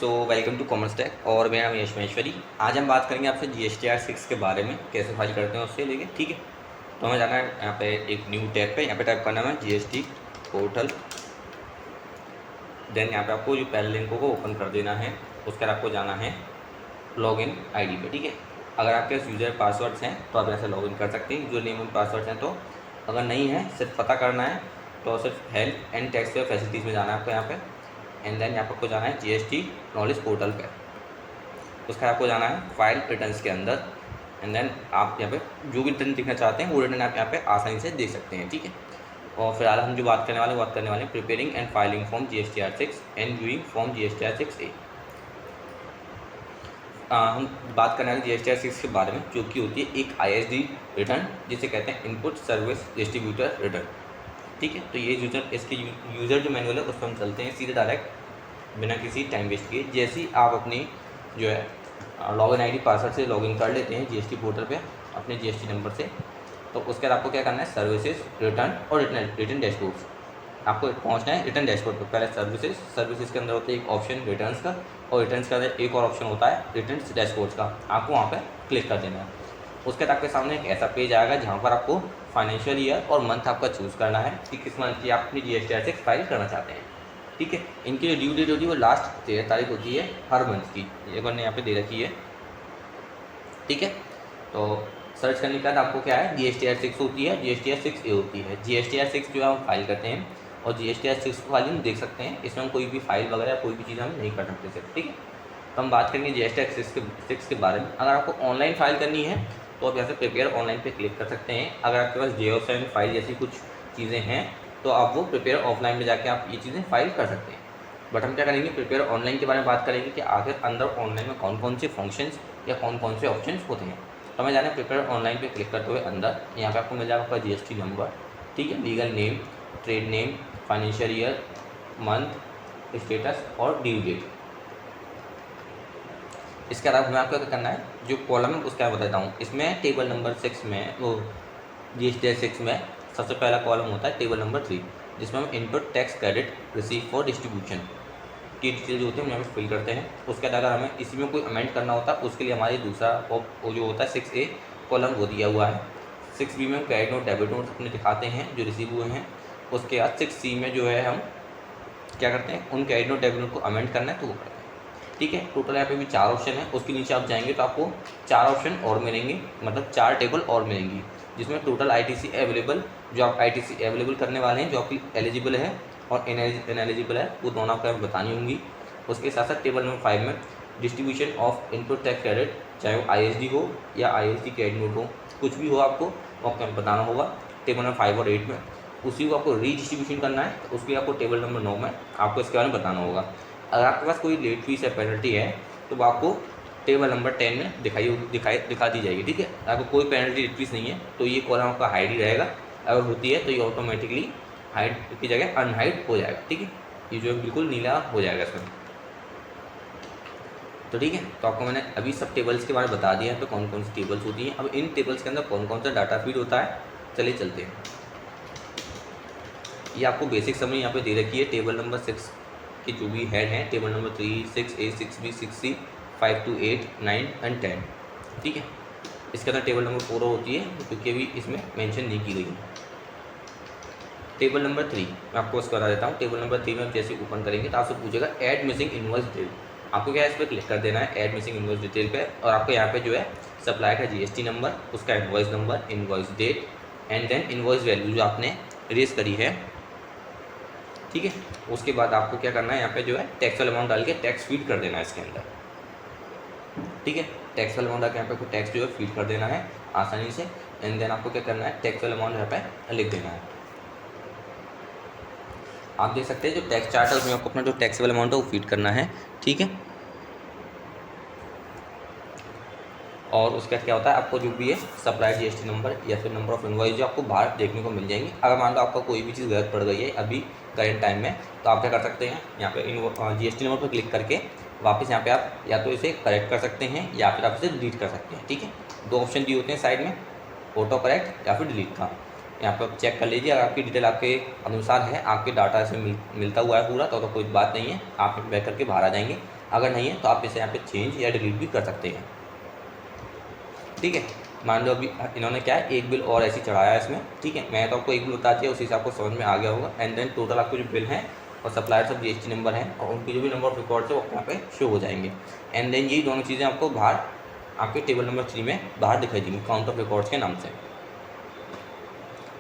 So welcome to commerce tech और मेरा नाम यश महेश्वरी। आज हम बात करेंगे आपसे GSTR 6 के बारे में, कैसे फाइल करते हैं उससे लेके। ठीक है, तो हमें जाना है यहाँ पे एक न्यू टैब पे। यहाँ पे टाइप करना है GST पोर्टल। देन यहाँ पे आपको जो पहले लिंक को ओपन कर देना है। उसके बाद आपको जाना है लॉगिन आईडी पे। ठीक है, अगर आपके पास यूज़र पासवर्ड्स हैं तो आप यहाँ से लॉगिन कर सकते हैं। यूज़र नेम और पासवर्ड्स हैं तो, अगर नहीं है सिर्फ पता करना है तो सिर्फ हेल्प एंड टैक्स पे फैसिलिटीज़ में जाना है आपको यहाँ पे। एंड देन यहाँ पर आपको जाना है GST नॉलेज पोर्टल पे। उसका आपको जाना है फाइल रिटर्न्स के अंदर। एंड देन आप यहाँ पे जो भी रिटर्न देखना चाहते हैं वो रिटर्न आप यहाँ पे आसानी से देख सकते हैं। ठीक है, और फिलहाल हम जो बात करने वाले हैं preparing and filing form GSTR 6 and viewing form GSTR 6A। हम बात करने वाले GSTR 6 के बारे में, जो कि होती है एक ISD रिटर्न, जिसे कहते हैं इनपुट सर्विस डिस्ट्रीब्यूटर रिटर्न। ठीक है, तो ये इसके यूज़र जो मैनुअल है उस पर हम चलते हैं सीधे डायरेक्ट, बिना किसी टाइम वेस्ट किए। जैसे ही आप अपनी जो है लॉगिन आईडी पासवर्ड से लॉगिन कर लेते हैं GST पोर्टल पे अपने GST नंबर से, तो उसके बाद आपको क्या करना है, सर्विसेज, रिटर्न और रिटर्न डैशबोर्ड्स। आपको पहुंचना है रिटर्न डैशबोर्ड पर। पहले सर्विसेज के अंदर होता है एक ऑप्शन रिटर्न्स का, और रिटर्न्स के अंदर एक और ऑप्शन होता है रिटर्न डैशबोर्ड्स का। आपको वहाँ पर क्लिक कर देना है। उसके बाद आपके सामने एक ऐसा पेज आएगा जहाँ पर आपको फाइनेंशियल ईयर और मंथ आपका चूज़ करना है कि किस मंथ की आप अपनी GSTR 6 फाइल करना चाहते हैं। ठीक है, इनकी जो ड्यू डेट होती है वो लास्ट 13 तारीख होती है हर मंथ की, ये मैंने यहाँ पे दे रखी है। ठीक है, तो सर्च करने के बाद आपको क्या है, GSTR 6 होती है, GSTR 6A होती है। GSTR 6 जो है हम फाइल करते हैं, और GSTR 6 को फाइल हम देख सकते हैं। इसमें हम कोई भी फाइल वगैरह कोई भी चीज़ हम नहीं कर सकते सिर्फ। ठीक है, तो हम बात करेंगे GSTR 6 के बारे में। अगर आपको ऑनलाइन फाइल करनी है तो आप यहाँ से प्रिपेयर ऑनलाइन पे क्लिक कर सकते हैं। अगर आपके पास JOSN फाइल जैसी कुछ चीज़ें हैं तो आप वो प्रिपेयर ऑफलाइन में जाके आप ये चीज़ें फाइल कर सकते हैं। बट हम क्या करेंगे, प्रिपेयर ऑनलाइन के बारे में बात करेंगे कि आखिर अंदर ऑनलाइन में कौन कौन से फंक्शंस या कौन कौन से ऑप्शंस होते हैं। तो हमें जाना है प्रिपेयर ऑनलाइन पे क्लिक करते हुए अंदर। यहाँ पे आपको मिल जाएगा आपका GST नंबर, ठीक है, legal name, trade name, financial year, month, status और ड्यू डेट। इसके अलावा हमें आपको क्या करना है, जो कॉलम है उसका मैं बताता हूँ। इसमें टेबल नंबर 6 में, वो GSTR 6 में सबसे पहला कॉलम होता है टेबल नंबर 3, जिसमें हम input tax credit receive for distribution की डिटेल जो होती है हम यहाँ पे फिल करते हैं। उसके बाद अगर हमें इसी में कोई अमेंड करना होता है उसके लिए हमारे दूसरा वो जो होता है 6A कॉलम वो दिया हुआ है। 6B में हम क्रेडिट नोट, डेबिट नोट अपने दिखाते हैं जो रिसीव हुए हैं। उसके बाद 6C में जो है हम क्या करते हैं, उन क्रेडिट नोट, डेबिट नोट को अमेंड करना है तो वो करते हैं। ठीक है, टोटल यहाँ पे भी 4 ऑप्शन है। उसके नीचे आप जाएंगे तो आपको 4 ऑप्शन और मिलेंगे, मतलब 4 टेबल और मिलेंगी, जिसमें टोटल ITC अवेलेबल, जो आप ITC अवेलेबल करने वाले हैं, जो आपकी एलिजिबल है और इनएलिजिबल है, वो दोनों आपको बतानी होंगी। उसके साथ साथ टेबल नंबर 5 में distribution of input tax credit, चाहे वो ISD हो या ISD क्रेडिट नोट हो, कुछ भी हो आपको बताना होगा। टेबल नंबर 5 और 8 में उसी को आपको रीडिस्ट्रीब्यूशन करना है, तो उसके आपको टेबल नंबर 9 में आपको इसके बारे में बताना होगा। अगर आपके पास कोई लेट फीस या पेनल्टी है तो वो आपको टेबल नंबर 10 में दिखा दी जाएगी। ठीक है, अगर कोई पेनल्टी लेट फीस नहीं है तो ये कॉलम आपका हाइड ही रहेगा। अगर होती है तो ये ऑटोमेटिकली हाइड की जगह अनहाइड हो जाएगा। ठीक है, ये जो है बिल्कुल नीला हो जाएगा इसमें। तो ठीक है, तो आपको मैंने अभी सब टेबल्स के बारे में बता दिया है, तो कौन कौन सी टेबल्स होती हैं। अब इन टेबल्स के अंदर कौन कौन सा डाटा फीड होता है, चलिए चलते हैं। ये आपको बेसिक समरी यहाँ पे दे रखी है। टेबल नंबर 6 के जो भी हेड हैं, table number 3, 6A, 6B, 6C, 5 to 8, 9 and 10। ठीक है, इसके अंदर टेबल नंबर 4 होती है क्योंकि अभी इसमें मेंशन नहीं की गई है। टेबल नंबर 3 मैं आपको उसको बता देता हूँ। टेबल नंबर 3 में आप जैसे ओपन करेंगे तो आपसे पूछेगा ऐड मिसिंग इनवॉइस डिटेल। आपको क्या है, इस पर क्लिक कर देना है ऐड मिसिंग इनवॉइस डिटेल पे, और आपको यहाँ पे जो है सप्लाई का GST नंबर, उसका invoice number, invoice date and then invoice value जो आपने रेज करी है। ठीक है, उसके बाद आपको क्या करना है, यहाँ पे जो है टैक्सुअल अमाउंट डाल के टैक्स फीड कर देना है इसके अंदर। ठीक है, टैक्सुअल अमाउंट डाल के यहाँ पे टैक्स जो है फीड कर देना है आसानी से। एंड देन आपको क्या करना है, टैक्सुअल अमाउंट यहाँ पे लिख देना है। आप देख सकते हैं जो टैक्स चार्ट है उसमें आपको अपना जो टैक्सुअल अमाउंट है वो फीड करना है। ठीक है, और उसके बाद क्या होता है, आपको जो भी है सप्लाई GST नंबर या फिर नंबर ऑफ इनवॉइस जो आपको बाहर देखने को मिल जाएंगी। अगर मान लो आपका कोई भी चीज़ गलत पड़ गई है अभी करेंट टाइम में, तो आप क्या कर सकते हैं, यहाँ पे GST नंबर पर क्लिक करके वापस यहाँ पे आप या तो इसे करेक्ट कर सकते हैं या फिर आप इसे डिलीट कर सकते हैं। ठीक है, 2 ऑप्शन दिए होते हैं साइड में, ऑटो करेक्ट या फिर डिलीट का। यहाँ पर आप चेक कर लीजिए, अगर आपकी डिटेल आपके अनुसार है, आपके डाटा से मिलता हुआ है पूरा, तो कोई बात नहीं है, आप बैक करके बाहर आ जाएंगे। अगर नहीं है तो आप इसे यहाँ पे चेंज या डिलीट भी कर सकते हैं। ठीक है, मान लो अभी इन्होंने क्या है, एक बिल और ऐसे चढ़ाया है इसमें। ठीक है, मैं तो आपको एक बिल बता दिया, उसी से आपको समझ में आ गया होगा। एंड देन टोटल आपको जो बिल है और सप्लायर सब GST नंबर है और उनके जो भी नंबर ऑफ रिकॉर्ड्स है वो यहाँ पे शो हो जाएंगे। एंड देन यही दोनों चीज़ें आपको बाहर आपके टेबल नंबर 3 में बाहर दिखाई देंगी काउंट ऑफ रिकॉर्ड्स के नाम से।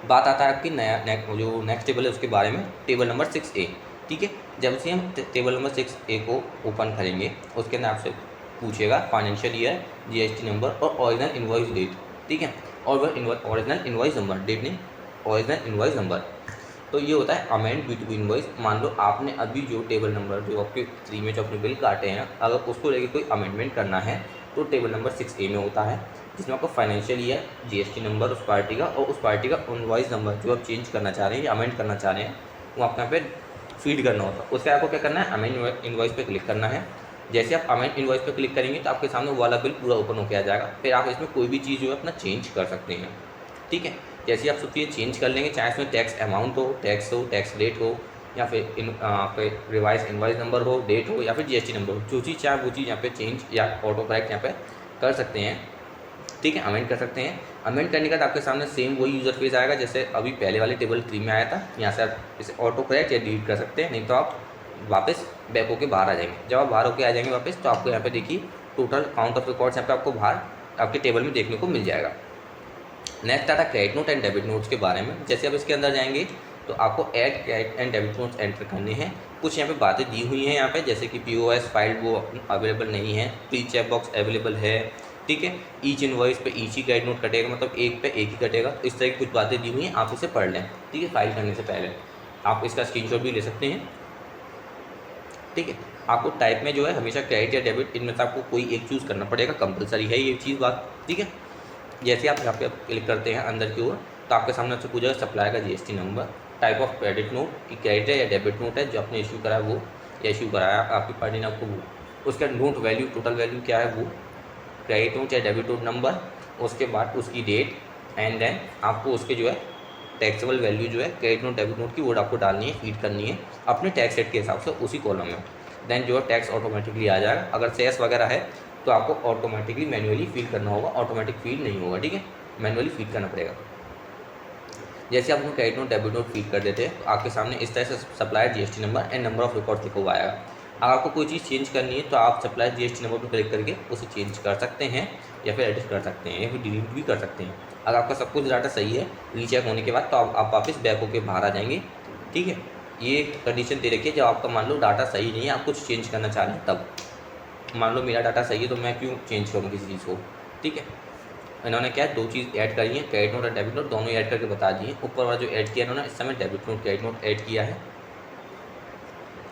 बात आता है आपकी जो नेक्स्ट टेबल है उसके बारे में, टेबल नंबर 6A। ठीक है, जब से हम टेबल नंबर 6A को ओपन करेंगे उसके अंदर आपसे पूछेगा फाइनेंशियल ईयर, GST नंबर और ओरिजिनल इनवॉइस डेट। ठीक है, और वह ओरिजिनल इनवॉइस नंबर, डेट नहीं, ओरिजिनल इनवॉइस नंबर। तो ये होता है अमेंड B2B इनवॉइस। मान लो आपने अभी जो टेबल नंबर जो आपके 3 में जो अपने बिल काटे हैं, अगर उसको लेके कोई अमेंडमेंट करना है तो टेबल नंबर 6A में होता है, जिसमें आपको फाइनेंशियल ईयर, GST नंबर उस पार्टी का और उस पार्टी का इनवॉइस नंबर जो आप चेंज करना चाह रहे हैं या अमेंड करना चाह रहे हैं वो आपको यहाँ पे फीड करना होता है। उसके आपको क्या करना है, अमेंड इनवॉइस पे क्लिक करना है। जैसे आप अमेंड इनवॉइस पे क्लिक करेंगे तो आपके सामने वो वाला बिल पूरा ओपन होकर आ जाएगा। फिर आप इसमें कोई भी चीज़ जो है अपना चेंज कर सकते हैं। ठीक है, जैसे आप सब चीज़ें चेंज कर लेंगे, चाहे इसमें टैक्स अमाउंट हो, टैक्स रेट हो, या फिर रिवाइज इनवॉइस नंबर हो, डेट हो, या फिर GST नंबर हो, जो चीज़ चाहे वो चीज़ यहाँ पे चेंज या ऑटो करेक्ट यहाँ पे कर सकते हैं। ठीक है, अमेंड कर सकते हैं। अमेंड करने के बाद आपके सामने सेम वही यूज़र फेस आएगा जैसे अभी पहले वाले टेबल 3 में आया था। यहाँ से आप इसे ऑटो करेक्ट या डिलीट कर सकते हैं, नहीं तो आप वापस बैक होकर बाहर आ जाएंगे। जब आप बाहर होकर आ जाएंगे वापस तो आपको यहाँ पे देखिए टोटल काउंट ऑफ रिकॉर्ड्स यहाँ पे आपको बाहर आपके टेबल में देखने को मिल जाएगा। नेक्स्ट आता है credit note and debit notes के बारे में। जैसे आप इसके अंदर जाएंगे तो आपको add credit and debit notes enter करने हैं। कुछ यहाँ पे बातें दी हुई हैं यहाँ पे, जैसे कि POS फाइल वो अवेलेबल नहीं है, प्री चेक बॉक्स अवेलेबल है। ठीक है, ईच इनवॉइस पे ईच ही क्रेडिट नोट कटेगा, मतलब एक पे एक ही कटेगा। तो इस तरह की कुछ बातें दी हुई हैं, आप इसे पढ़ लें। ठीक है, फाइल करने से पहले आप इसका स्क्रीनशॉट भी ले सकते हैं। ठीक है, आपको टाइप में जो है हमेशा क्रेडिट या डेबिट, इनमें से आपको कोई एक चूज़ करना पड़ेगा, कंपलसरी है ये चीज़ बात। ठीक है, जैसे आप यहाँ पे क्लिक करते हैं अंदर की ओर तो आपके सामने आपसे पूछेगा सप्लाई का GST number, type of credit note कि क्रेडिट है या डेबिट नोट है जो आपने इशू कराया वो, या इशू कराया आपकी पार्टी ने आपको वो, उसका नोट वैल्यू, टोटल वैल्यू क्या है वो, क्रेडिट नोट या डेबिट नोट नंबर, उसके बाद उसकी डेट, एंड देन आपको उसके जो है टैक्सेबल वैल्यू जो है क्रेडिट नोट डेबिट नोट की वो आपको डालनी है, फीड करनी है अपने टैक्स रेट के हिसाब से उसी कॉलम में। देन जो है टैक्स ऑटोमेटिकली आ जाएगा। अगर सेस वगैरह है तो आपको ऑटोमेटिकली मैन्युअली फीड करना होगा, ऑटोमेटिक फीड नहीं होगा। ठीक है, मैन्युअली फीड करना पड़ेगा। जैसे आप अपने credit note debit note feed कर देते हैं तो आपके सामने इस तरह से supplier GST number and number of record लिखा हुआ आएगा। अगर आपको कोई चीज़ चेंज करनी है तो आप सप्लायर GST नंबर पर क्लिक करके उसे चेंज कर सकते हैं या फिर एडिट कर सकते हैं या फिर डिलीट भी कर सकते हैं। अगर आपका सब कुछ डाटा सही है रीचेक होने के बाद तो आप वापस बैक होकर बाहर आ जाएंगे। ठीक है, ये कंडीशन दे रखी है जब आपका मान लो डाटा सही नहीं है, आप कुछ चेंज करना चाह रहे हैं तब। मान लो मेरा डाटा सही है तो मैं क्यों चेंज करूँ किसी चीज़ को। ठीक है, इन्होंने क्या है, दो चीज़ ऐड करी है, क्रेडिट नोट और डेबिट नोट दोनों ऐड करके बता दिए। ऊपर वाला जो ऐड किया इन्होंने इस समय debit note credit note add किया है।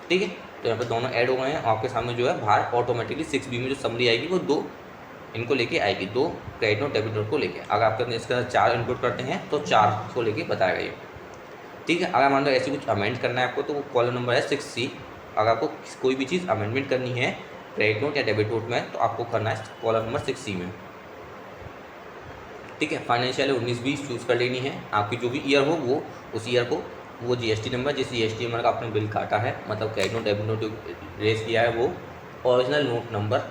ठीक है, तो यहाँ पे दोनों ऐड हो गए हैं। आपके सामने जो है बाहर ऑटोमेटिकली 6B में जो समरी आएगी वो दो इनको लेके आएगी, दो क्रेडिट नोट डेबिट नोट को लेके। अगर आपके इसके अंदर 4 इनपुट करते हैं तो 4 को लेके बताएगा ये। ठीक है, अगर मान लो ऐसे कुछ अमेंड करना है आपको तो वो कॉलम नंबर है 6C। अगर आपको कोई भी चीज़ अमेंडमेंट करनी है क्रेडिट नोट या डेबिट नोट में तो आपको करना है कॉलम नंबर 6C में। ठीक है, फाइनेंशियल 19-20 चूज़ कर लेनी है। आपकी जो भी ईयर हो वो उस ईयर को वो GST नंबर, जिस GST नंबर का आपने बिल काटा है, मतलब क्रेडिट नोट डेबिट नोट जो रेज किया है वो, ओरिजिनल नोट नंबर,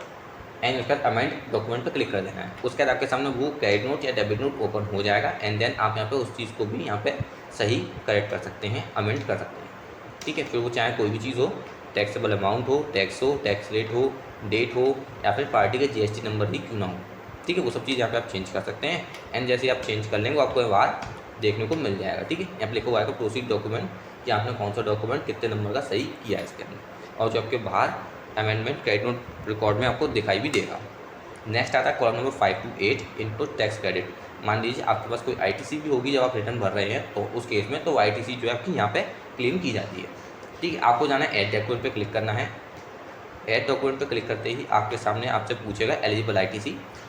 एंड उसके बाद अमेंड डॉक्यूमेंट पर क्लिक कर देना है। उसके बाद आपके सामने वो क्रेडिट नोट या डेबिट नोट ओपन हो जाएगा। एंड देन आप यहाँ पे उस चीज़ को भी यहाँ पे सही करेक्ट कर सकते हैं, अमेंड कर सकते हैं। ठीक है, फिर वो चाहे कोई भी चीज़ हो, टैक्सेबल अमाउंट हो, टैक्स रेट हो, डेट हो, या फिर पार्टी का GST नंबर ही क्यों ना हो। ठीक है, वो सब चीज़ यहाँ पे आप चेंज कर सकते हैं। एंड जैसे आप चेंज कर लेंगे आपको बाहर देखने को मिल जाएगा। ठीक है, यहाँ पे लिखा हुआ है प्रोसीड डॉक्यूमेंट कि आपने कौन सा डॉक्यूमेंट कितने नंबर का सही किया है इसके अंदर, और जो आपके बाहर अमेंडमेंट क्रेडिट नोट रिकॉर्ड में आपको दिखाई भी देगा। नेक्स्ट आता है column number 5 to 8 input tax credit. मान लीजिए आपके पास कोई ITC भी होगी जब आप रिटर्न भर रहे हैं तो उस केस में तो ITC जो है आपकी यहाँ पे क्लेम की जाती है। ठीक है, आपको जाना है ऐड डॉक्यूमेंट पे क्लिक करना है। ऐड डॉक्यूमेंट पे क्लिक करते ही आपके सामने आपसे पूछेगा एलिजिबल ITC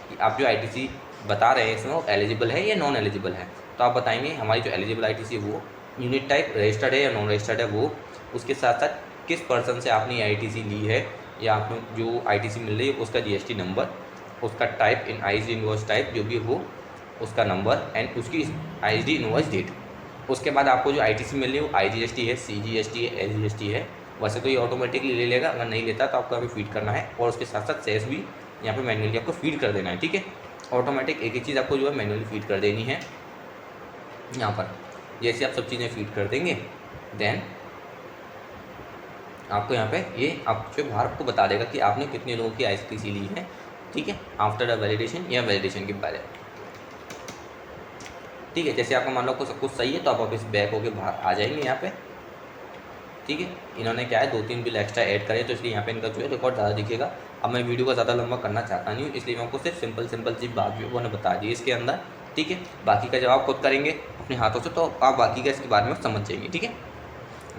कि आप जो ITC बता रहे हैं इसमें वो एलिजिबल है या नॉन एलिजिबल है। तो आप बताएंगे हमारी जो एलिजिबल ITC है वो यूनिट टाइप रजिस्टर्ड है या नॉन रजिस्टर्ड है वो, उसके साथ साथ किस पर्सन से आपने ITC ली है या आपको जो ITC मिल रही है उसका GST नंबर, उसका type in ISD invoice type जो भी वो उसका नंबर, एंड उसकी ISD इनवॉइस डेट। उसके बाद आपको जो ITC मिल रही है वो IGST है, CGST है, SGST है, वैसे तो ये ऑटोमेटिकली ले लेगा, अगर नहीं लेता तो आपको यहाँ पे फीड करना है, और उसके साथ साथ सेस भी यहाँ पे मैन्युअली आपको फीड कर देना है। ठीक है, ऑटोमेटिक एक ही चीज़ आपको जो है मैन्युअली फीड कर देनी है। यहाँ पर जैसे आप सब चीज़ें फीड कर देंगे, देन आपको यहाँ पे ये आप जो बाहर आपको बता देगा कि आपने कितने लोगों की ISTC ली है। ठीक है, आफ्टर द वैलिडेशन या वैलिडेशन के पहले। ठीक है, जैसे आपका मान लो आपको सब कुछ सही है तो आप वापस बैक होके बाहर आ जाएंगे यहाँ पे। ठीक है, इन्होंने क्या है 2-3 बिल एक्स्ट्रा ऐड करे, तो इसलिए यहाँ पे इनका जो है रिकॉर्ड ज़्यादा दिखेगा। अब मैं वीडियो को ज़्यादा लंबा करना चाहता नहीं हूँ, इसलिए मैं आपको सिर्फ सिंपल सी बात भी उन्होंने बता दी इसके अंदर। ठीक है, बाकी का जवाब खुद करेंगे अपने हाथों से, तो आप बाकी का इसके बारे में समझ जाएंगे। ठीक है,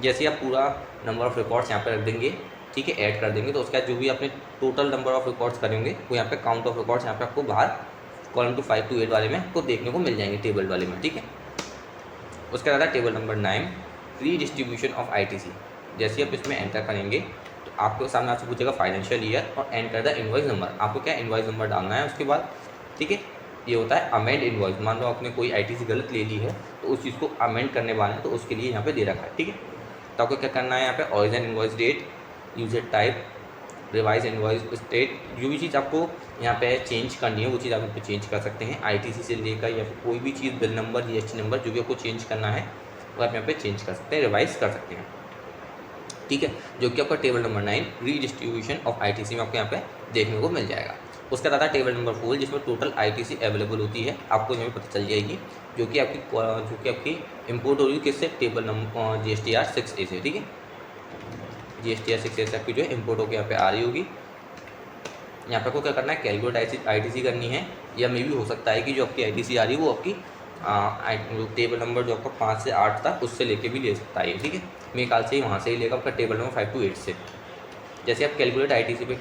जैसे आप पूरा नंबर ऑफ़ रिकॉर्ड्स यहाँ पे रख देंगे, ठीक है, ऐड कर देंगे, तो उसके बाद जो भी आपने टोटल नंबर ऑफ़ रिकॉर्ड्स करेंगे वो यहाँ पे काउंट ऑफ रिकॉर्ड्स यहाँ पे आपको बाहर कॉलम टू 5 to 8 वाले में आपको देखने को मिल जाएंगे, टेबल वाले में। ठीक है, उसके बाद table number 9 redistribution of ITC। जैसे आप इसमें एंटर करेंगे तो आपके सामने आपसे पूछेगा फाइनेंशियल ईयर और एंटर द इनवॉइस नंबर। आपको क्या इनवॉइस नंबर डालना है उसके बाद। ठीक है, ये होता है अमेंड इनवॉइस। मान लो आपने कोई ITC गलत ले ली है तो उस चीज़ को अमेंड करने वाले हैं, तो उसके लिए यहाँ पे दे रखा है। ठीक है, तो आपको क्या करना है यहाँ पे origin invoice date, user type, revise invoice state, जो भी चीज़ आपको यहाँ पे चेंज करनी है वो चीज़ आप यहाँ पे चेंज कर सकते हैं। ITC से लेकर या फिर कोई भी चीज़, बिल नंबर, GST नंबर, जो भी आपको चेंज करना है वो आप यहाँ पे चेंज कर सकते हैं, रिवाइज कर सकते हैं। ठीक है, जो कि आपका table number 9 redistribution of ITC में आपको यहाँ पे देखने को मिल जाएगा। उसके बाद टेबल नंबर 4 जिसमें टोटल ITC अवेलेबल होती है, आपको यहाँ पे पता चल जाएगी, जो कि आपकी इंपोर्ट हो रही है किससे, टेबल नंबर GSTR 6A से। ठीक है, GSTR 6A से आपकी जो है इंपोर्ट होकर यहाँ पे आ रही होगी। यहाँ पे आपको क्या करना है, कैलकुलेट ITC करनी है, या मे भी हो सकता है कि जो आपकी ITC आ रही है वो आपकी टेबल नंबर जो आपका 5 से 8 था उससे लेके भी ले सकता है। ठीक है, मेरे ख्याल से वहाँ से ही लेगा आपका टेबल नंबर 5 to 8 से। जैसे आप कैलकुलेट ITC पे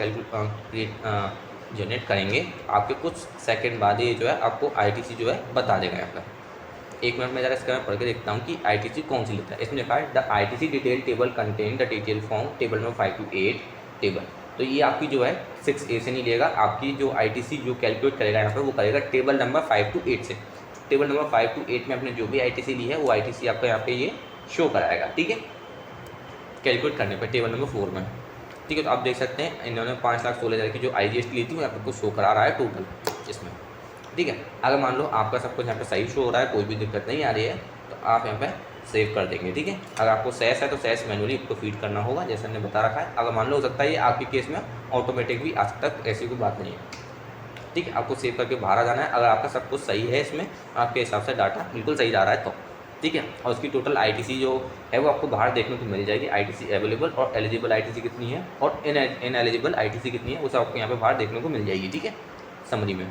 जनरेट करेंगे, आपके कुछ सेकंड बाद ये जो है आपको ITC जो है बता देगा यहाँ पर। 1 मिनट में ज़रा इसका मैं पढ़ के देखता हूँ कि ITC कौन सी लेता है। इसमें लिखा है the ITC detail table contain the detail form table number 5 to 8 table. तो ये आपकी जो है 6A से नहीं लेगा, आपकी जो ITC जो कैलकुलेट करेगा यहाँ पर वो करेगा टेबल नंबर 5 to 8 से। टेबल नंबर 5 to 8 में आपने जो भी ITC ली है वो ITC आपको यहाँ पे ये शो कराएगा। ठीक है, कैलकुलेट करने पर टेबल नंबर 4 में। ठीक है, तो आप देख सकते हैं इन्होंने 5,16,000 की जो IGST ली थी वो यहाँ पे कुछ शो करा रहा है टोटल इसमें। ठीक है, अगर मान लो आपका सब कुछ यहाँ पे सही शो हो रहा है, कोई भी दिक्कत नहीं आ रही है, तो आप यहाँ पे सेव कर देंगे। ठीक है, अगर आपको सेस है तो सेस मैनुअली आपको फीड करना होगा जैसे हमने बता रखा है। अगर मान लो हो सकता है ये आपके केस में ऑटोमेटिक भी आ सकता है, ऐसी कोई बात नहीं है। ठीक है, आपको सेव करके बाहर आ जाना है। अगर आपका सब कुछ सही है, इसमें आपके हिसाब से डाटा बिल्कुल सही जा रहा है तो ठीक है, और उसकी टोटल ITC जो है वो आपको बाहर देखने को मिल जाएगी। ITC अवेलेबल और एलिजिबल ITC कितनी है और इन एलिजिबल ITC कितनी है वो सब आपको यहाँ पे बाहर देखने को मिल जाएगी। ठीक है, समरी में।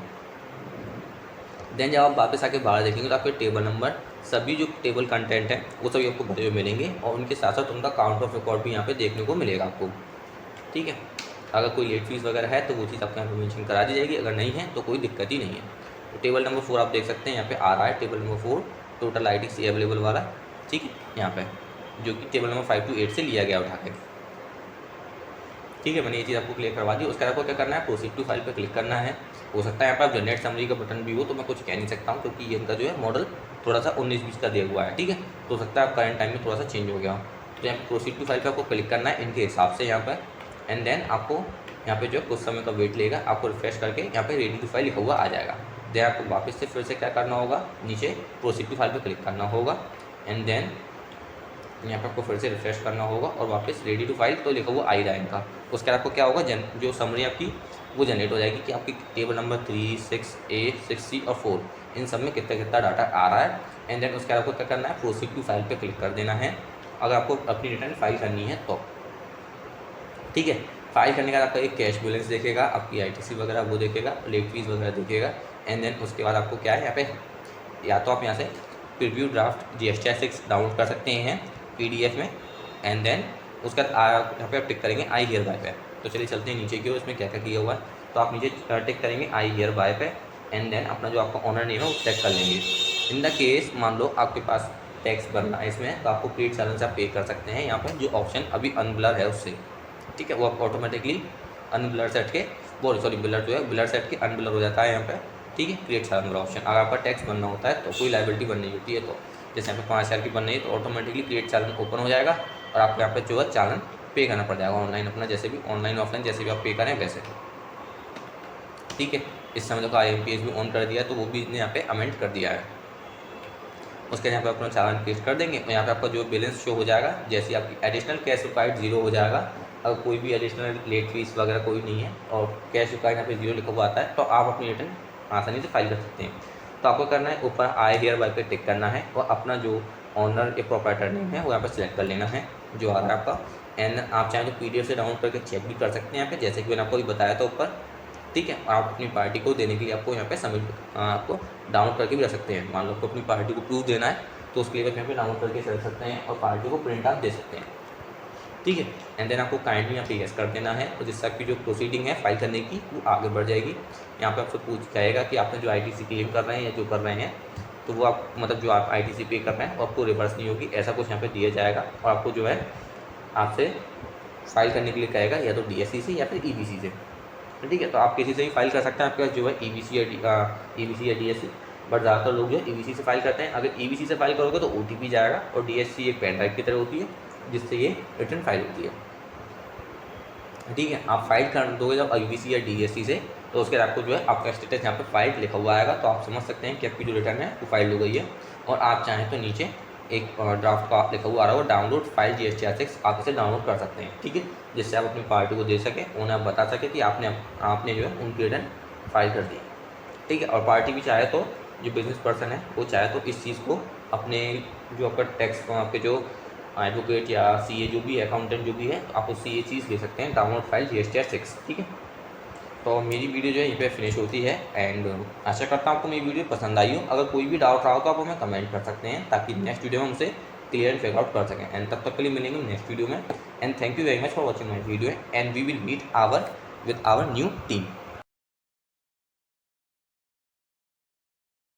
देन जब आप वापस आके बाहर देखेंगे तो आपके टेबल नंबर, सभी जो टेबल कंटेंट है वो सभी आपको भरे हुए मिलेंगे, और उनके साथ साथ उनका काउंट ऑफ रिकॉर्ड भी यहाँ पे देखने को मिलेगा आपको। ठीक है, अगर कोई लेट फीस वगैरह है तो वो चीज़ आपको यहाँ पे मेंशन करा दी जाएगी, अगर नहीं है तो कोई दिक्कत ही नहीं है। तो टेबल नंबर 4 आप देख सकते हैं यहाँ पे आ रहा है, table number 4 total ITC available वाला। ठीक है, यहाँ पे जो कि टेबल नंबर 5 to 8 से लिया गया उठा के। ठीक है, मैंने ये चीज़ आपको क्लियर करवा दी। उसके बाद आपको क्या करना है, प्रोसीड टू फाइल पर क्लिक करना है। हो सकता है यहाँ पर जनरेट समरी का बटन भी हो, तो मैं कुछ कह नहीं सकता हूँ क्योंकि ये इनका जो है मॉडल थोड़ा सा 19-20 का दिया हुआ है। ठीक है, तो हो सकता है करंट टाइम में थोड़ा सा चेंज हो गया हो। तो यहाँ पर प्रोसीड टू फाइल पर आपको क्लिक करना है इनके हिसाब से यहाँ पर, एंड देन आपको यहाँ पे जो कुछ समय का वेट लेगा, आपको रिफ्रेश करके यहाँ पे रेडी टू फाइल लिखा हुआ आ जाएगा। देन आपको वापस से फिर से क्या करना होगा, नीचे प्रोसीड टू फाइल पे क्लिक करना होगा, एंड देन यहाँ पे आपको फिर से रिफ्रेश करना होगा और वापस रेडी टू फाइल तो लिखा हुआ आ ही रहा है इनका। उसके बाद आपको क्या होगा, जो समरी आपकी वो जनरेट हो जाएगी कि आपकी टेबल नंबर 3, 6A, 6C और 4 इन सब में कितना कितना डाटा आ रहा है। एंड देन उसके बाद आपको क्या करना है, प्रोसीड टू फाइल पर क्लिक कर देना है अगर आपको अपनी रिटर्न फाइल करनी है तो। ठीक है, फाइल करने के बाद आपका एक कैश बैलेंस देखेगा, आपकी ITC वगैरह वो देखेगा, लेट फीस वगैरह देखेगा। एंड देन उसके बाद आपको क्या है यहाँ पे, या तो आप यहाँ से प्रीव्यू ड्राफ्ट GSTR 6 डाउनलोड कर सकते हैं PDF में, एंड देन उसके बाद यहाँ पे आप टिक करेंगे आई हियर बाय पे। तो चलिए चलते हैं नीचे की ओर, इसमें क्या क्या किया हुआ है। तो आप नीचे टिक करेंगे आई हियर बाय पे, एंड देन अपना जो आपका ऑनर नेम है वो चेक कर लेंगे। इन द केस मान लो आपके पास टैक्स भरना है इसमें, तो आपको क्रिएट चैलेंज आप पे कर सकते हैं। यहाँ पर जो ऑप्शन अभी अनब्लर है उससे, ठीक है, वो आप ऑटोमेटिकली अनब्लर सेट के ब्लर जो है ब्लर सेट के अनब्लर हो जाता है यहाँ पे। ठीक है, क्रिएट चालान वाला ऑप्शन, अगर आपका टैक्स बनना होता है तो कोई लाइबिलिटी बननी होती है, तो जैसे यहाँ पे 5,000 की बननी है तो ऑटोमेटिकली क्रिएट चालान ओपन हो जाएगा और आपको यहाँ पे जो है चालान पे करना पड़ जाएगा ऑनलाइन अपना, जैसे भी ऑनलाइन ऑफलाइन जैसे भी आप पे करें वैसे। ठीक है, इस समय तो IMPS भी ऑन कर दिया है, तो वो भी इसने यहाँ पे अमेंड कर दिया है। उसके यहाँ पे अपना चालान पेस्ट कर देंगे और यहाँ पे आपका जो बैलेंस शो हो जाएगा, जैसे आपकी एडिशनल कैश रिक्वायर्ड 0 हो जाएगा। अगर कोई भी एडिशनल लेट फीस वगैरह कोई नहीं है और कैश रिक्वायर्ड यहाँ पे 0 लिखा हुआ आता है, तो आप अपनी रिटर्न आसानी से फाइल कर सकते हैं। तो आपको करना है, ऊपर आई हियर बाय पे टिक करना है और अपना जो ऑनर या प्रोप्राइटर नेम है वो यहाँ पर सिलेक्ट कर लेना है जो आ रहा है आपका। एंड आप चाहें तो PDF से डाउनलोड करके चेक भी कर सकते हैं यहाँ पे, जैसे कि मैंने आपको बताया था ऊपर। ठीक है, आप अपनी पार्टी को देने के लिए आपको यहाँ पे सबमिट आपको डाउनलोड करके भी रख सकते हैं। मान लो आपको अपनी पार्टी को प्रूफ देना है तो उसके लिए आप यहाँ पे डाउनलोड करके रख सकते हैं और पार्टी को प्रिंट आउट दे सकते हैं। ठीक है, एंड देन आपको काइंडली यहाँ पे यस कर देना है और जिससे आपकी जो प्रोसीडिंग है फाइल करने की वो आगे बढ़ जाएगी। यहाँ पे आपसे पूछ जाएगा कि आपने जो ITC क्लेम कर रहे हैं या जो कर रहे हैं, तो वो आप मतलब जो आप ITC पे कर रहे हैं और आपको रिवर्स नहीं होगी, ऐसा कुछ यहाँ पे दिया जाएगा। और आपको जो है आपसे फाइल करने के लिए कहेगा या तो DSC से या फिर EBC से। ठीक है, तो आप किसी से भी फाइल कर सकते हैं, आपके पास जो है EBC या DSC, बट ज़्यादातर लोग जो है EBC से फाइल करते हैं। अगर EBC से फाइल करोगे तो OTP जाएगा और DSC एक पेन ड्राइव की तरह होती है जिससे ये रिटर्न फाइल होती है। ठीक है, आप फाइल कर दोगे जब EBC या DSC से, तो उसके बाद आपको जो है आपका स्टेटस यहाँ पे फाइल लिखा हुआ आएगा, तो आप समझ सकते हैं कि आपकी जो रिटर्न है वो फाइल हो गई है। और आप चाहें तो नीचे एक ड्राफ्ट का लिखा हुआ आ रहा है, डाउनलोड फाइल GSTR6, आप इसे डाउनलोड कर सकते हैं। ठीक है, जिससे आप अपनी पार्टी को दे सकें, उन्हें आप बता सकें कि आपने जो है उनकी रिटर्न फाइल कर दी। ठीक है, और पार्टी भी चाहे तो, जो बिजनेस पर्सन है वो चाहे तो इस चीज़ को अपने जो आपका टैक्स आपके जो एडवोकेट या CA जो भी है, अकाउंटेंट जो भी है, तो आप उससे ये चीज़ ले सकते हैं, डाउनलोड फाइल GSTR6। ठीक है, तो मेरी वीडियो जो है यहीं पे फिनिश होती है एंड आशा करता हूँ आपको मेरी वीडियो पसंद आई हो। अगर कोई भी डाउट रहा हो तो आप हमें कमेंट कर सकते हैं ताकि नेक्स्ट वीडियो में हम उसे क्लियर एंड फिगर आउट कर सकें। एंड तब तक के लिए मिलेंगे नेक्स्ट वीडियो में। And thank you very much for watching my video and we will meet with our new team.